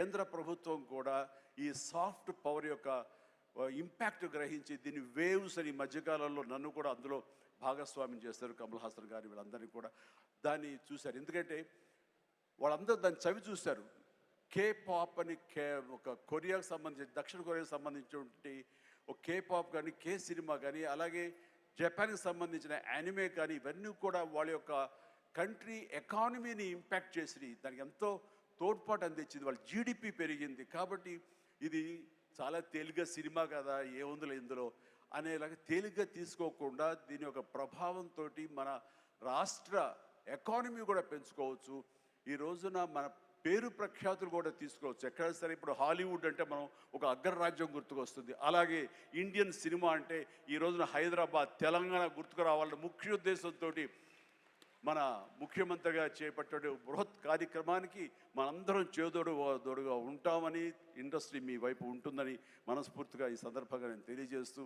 కేంద్ర ప్రభుత్వం కూడా ఈ సాఫ్ట్ పవర్ యొక్క ఇంపాక్ట్ గ్రహించి దీన్ని వేవ్స్ అని ఈ మధ్యకాలంలో నన్ను కూడా అందులో భాగస్వామ్యం చేస్తారు. కమల్ హాసన్ గారి వీళ్ళందరినీ కూడా దాన్ని చూశారు. ఎందుకంటే వాళ్ళందరూ దాన్ని చవి చూశారు. కే పాప్ అని ఒక కొరియాకు సంబంధించి దక్షిణ కొరియాకు సంబంధించినటువంటి ఒక కే పాప్ కానీ కే సినిమా కానీ అలాగే జపాన్కి సంబంధించిన యానిమే కానీ ఇవన్నీ కూడా వాళ్ళ యొక్క కంట్రీ ఎకానమీని ఇంపాక్ట్ చేసి దానికి ఎంతో తోడ్పాటు అందించింది. వాళ్ళ జీడిపి పెరిగింది. కాబట్టి ఇది చాలా తేలిగ్గా సినిమా కదా ఏముందిలే ఇందులో అనేలాగా తేలిగ్గా తీసుకోకుండా దీని యొక్క ప్రభావంతో మన రాష్ట్ర ఎకానమీ కూడా పెంచుకోవచ్చు. ఈ రోజున మన పేరు ప్రఖ్యాతులు కూడా తీసుకోవచ్చు. ఎక్కడైనా సరే ఇప్పుడు హాలీవుడ్ అంటే మనం ఒక అగ్రరాజ్యం గుర్తుకొస్తుంది. అలాగే ఇండియన్ సినిమా అంటే ఈ రోజున హైదరాబాద్ తెలంగాణ గుర్తుకు రావాలన్న ముఖ్య ఉద్దేశంతో మన ముఖ్యమంత్రిగా చేపట్టే బృహత్ కార్యక్రమానికి మనందరం చేదోడుగా ఉంటామని, ఇండస్ట్రీ మీ వైపు ఉంటుందని మనస్ఫూర్తిగా ఈ సందర్భంగా నేను తెలియజేస్తూ